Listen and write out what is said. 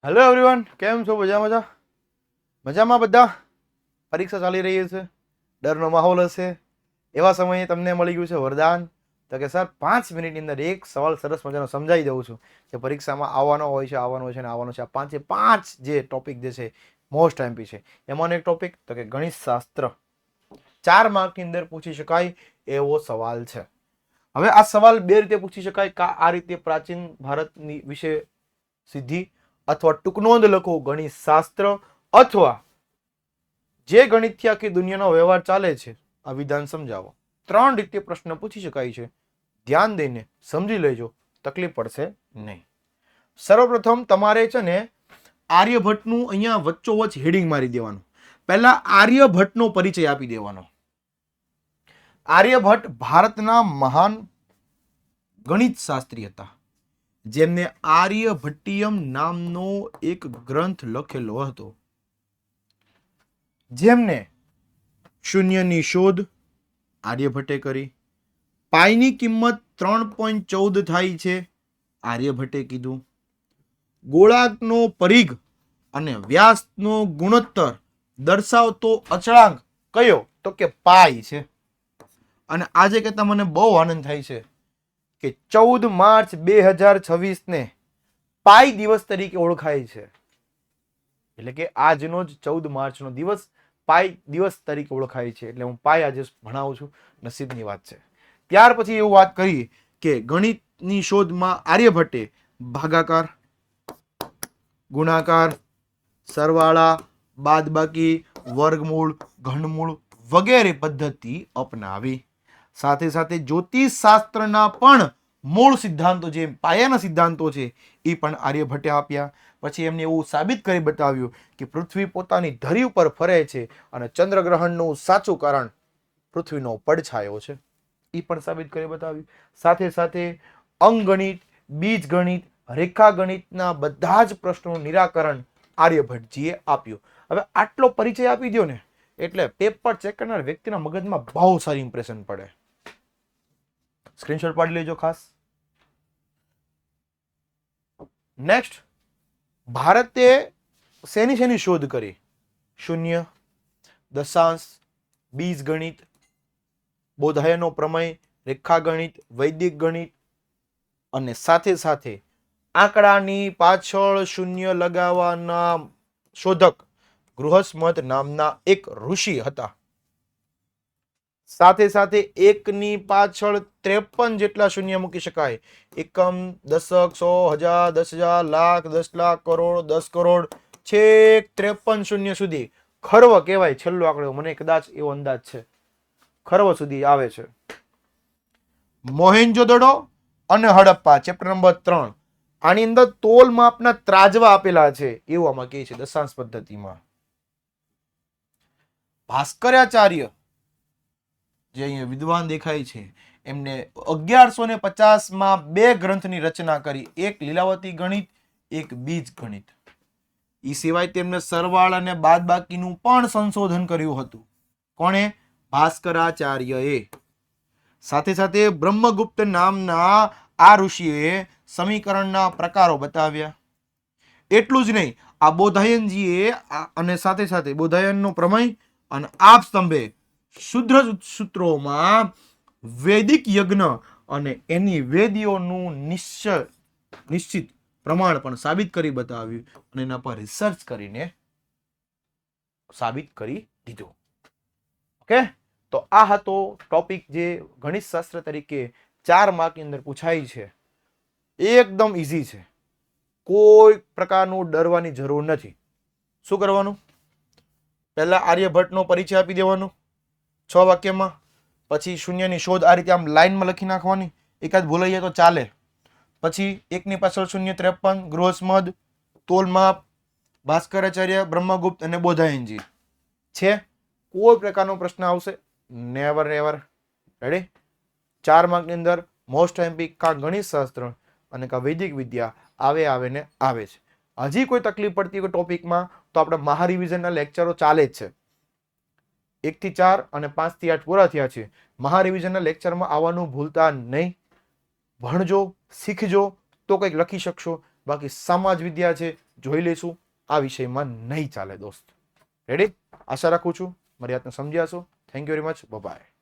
Hello everyone, કેમ છો? મજામાં બધા? પરીક્ષા ચાલી રહી છે, ડરનો માહોલ હશે. એવા સમયે તમને મળી ગયું છે વરદાન, તો કે સર 5 મિનિટની અંદર એક સવાલ સરસ મજાનો સમજાવી દઉં છું જે પરીક્ષામાં આવવાનો હોય છે, આવવાનો છે અને આવવાનો છે. આ 5 જે ટોપિક જે છે મોસ્ટ એમપી છે. એમાંનો એક ટોપિક તો કે ગણિત શાસ્ત્ર 4 માર્કની અંદર પૂછી શકાય એવો સવાલ છે. હવે આ સવાલ બે રીતે પૂછી શકાય. આ રીતે પ્રાચીન ભારતની વિશે સીધી અથવા ટૂંકનોંધ લખો ગણિત શાસ્ત્ર, અથવા જે ગણિતથી આખી દુનિયાનો વ્યવહાર ચાલે છે આ વિધાન સમજાવો. 3 રીતે પ્રશ્ન પૂછી શકાય છે. ધ્યાન દઈને સમજી લેજો, તકલીફ પડશે નહીં. સર્વપ્રથમ તમારે છે ને આર્યભટ્ટનું અહીંયા વચ્ચોવચ હેડિંગ મારી દેવાનું. પહેલા આર્યભટ્ટનો પરિચય આપી દેવાનો. આર્યભટ્ટ ભારતના મહાન ગણિત શાસ્ત્રી હતા, જેમને આર્યભટ્ટિયમ નામનો એક ગ્રંથ લખેલો હતો, જેમને શૂન્યની શોધ આર્યભટ્ટે કરી. પાઈની કિંમત 3.14 થાય છે, આર્યભટ્ટે કીધું. ગોળાકનો પરિઘ અને વ્યાસનો ગુણોત્તર દર્શાવતો અચળાંક કયો? તો કે પાઈ છે. અને આજે કહેતા મને બહુ આનંદ થાય છે કે 14 માર્ચ 2026 ને પાઈ દિવસ તરીકે ઓળખાય છે. એટલે કે આજનો જ 14 માર્ચનો દિવસ પાઈ દિવસ તરીકે ઓળખાય છે. એટલે હું પાઈ આજે ભણાવું છું, નસીબની વાત છે. ત્યાર પછી એવું વાત કરી કે ગણિતની શોધમાં આર્યભટ્ટે ભાગાકાર, ગુણાકાર, સરવાળા, બાદબાકી, વર્ગમૂળ, ઘનમૂળ વગેરે પદ્ધતિ અપનાવી. સાથે સાથે જ્યોતિષ શાસ્ત્રના પણ મૂળ સિદ્ધાંતો, જે પાયાના સિદ્ધાંતો છે, એ પણ આર્યભટ્ટે આપ્યા. પછી એમને એવું સાબિત કરી બતાવ્યું કે પૃથ્વી પોતાની ધરી ઉપર ફરે છે અને ચંદ્રગ્રહણનું સાચું કારણ પૃથ્વીનો પડછાયો છે, એ પણ સાબિત કરી બતાવ્યું. સાથે સાથે અંકગણિત, બીજગણિત, રેખાગણિતના બધા જ પ્રશ્નોનું નિરાકરણ આર્યભટ્ટજીએ આપ્યું. હવે આટલો પરિચય આપી દો ને એટલે પેપર ચેક કરનાર વ્યક્તિના મગજમાં બહુ સારી ઇમ્પ્રેશન પડે. સ્ક્રીનશોટ પાડી લેજો ખાસ. નેક્સ્ટ, ભારતે શેની શોધ કરી? શૂન્ય, દશાંશ, બીજગણિત, બોધાયનો પ્રમેય, રેખાગણિત, વૈદિક ગણિત અને સાથે સાથે આંકડાની પાછળ શૂન્ય લગાવવાના શોધક ગૃહસ્મત નામના એક ઋષિ હતા. સાથે સાથે એકની પાછળ 53 જેટલા શૂન્ય મૂકી શકાય. એકમ, દશક, 100, 1000, 10,000, લાખ, 10 લાખ, કરોડ, 10 કરોડ, છેક 53 શૂન્ય સુધી. ખર્વ કહેવાય છેલ્લો આંકડો, મને કદાચ એવો અંદાજ છે, ખર્વ સુધી આવે છે. મોહેન્જોદડો અને હડપ્પા, ચેપ્ટર નંબર 3. આની અંદર તોલ માપના ત્રાજવા આપેલા છે એવું આમાં કહે છે દશાંશ પદ્ધતિમાં. ભાસ્કરાચાર્ય જે અહીંયા વિદ્વાન દેખાય છે, એમને 1150માં 2 ગ્રંથની રચના કરી. એક લીલાવતી ગણિત, એક બીજ ગણિત. એ સિવાય તેમને સરવાળા અને બાદબાકીનું પણ સંશોધન કર્યું હતું. કોણે? ભાસ્કરાચાર્યએ. સાથે સાથે બ્રહ્મગુપ્ત નામના આ ઋષિએ સમીકરણના પ્રકારો બતાવ્યા. એટલું જ નહીં, આ બોધાયનજીએ અને સાથે સાથે બોધાયનનો પ્રમેય અને આપ સ્તંભે શુદ્ર સૂત્રોમાં વૈદિક યજ્ઞ અને એની વેદીઓનું નિશ્ચિત પ્રમાણ પણ સાબિત કરી બતાવ્યું અને એના પર રિસર્ચ કરીને સાબિત કરી દીધું. ઓકે, તો આ હતો ટોપિક જે ગણિત શાસ્ત્ર તરીકે 4 માર્કની અંદર પૂછાય છે. એકદમ ઈઝી છે, કોઈ પ્રકારનું ડરવાની જરૂર નથી. શું કરવાનું? પહેલા આર્યભટ્ટનો પરિચય આપી દેવાનો 6 વાક્યમાં. પછી શૂન્યની શોધ આ રીતે આમ લાઈનમાં લખી નાખવાની, એકાદ ભૂલાઈ જાય તો ચાલે. પછી એકની પાછળ શૂન્ય 53, ગૃહસ્મદ, તોલમાપ, ભાસ્કરાચાર્ય, બ્રહ્મગુપ્ત અને બોધાયનજી છે. કોઈ પ્રકારનો પ્રશ્ન આવશે? Never never. રેડી? 4 માર્કની અંદર મોસ્ટ એમપી કા ગણિત શાસ્ત્ર અને કા વૈદિક વિદ્યા આવે ને આવે છે. હજી કોઈ તકલીફ પડતી હોય ટોપિકમાં તો આપણે મહારિવિઝનના લેક્ચરો ચાલે જ છે. 1 થી 4 અને 5 થી 8 પૂરા થયા છે. મહારિવિઝનના લેક્ચરમાં આવવાનું ભૂલતા નહીં. ભણજો, શીખજો તો કંઈક લખી શકશો. બાકી સમાજ વિદ્યા છે જોઈ લઈશું, આ વિષયમાં નહીં ચાલે દોસ્ત. રેડી? આશા રાખું છું મારી વાતને સમજ્યા છો. Thank you very much. By.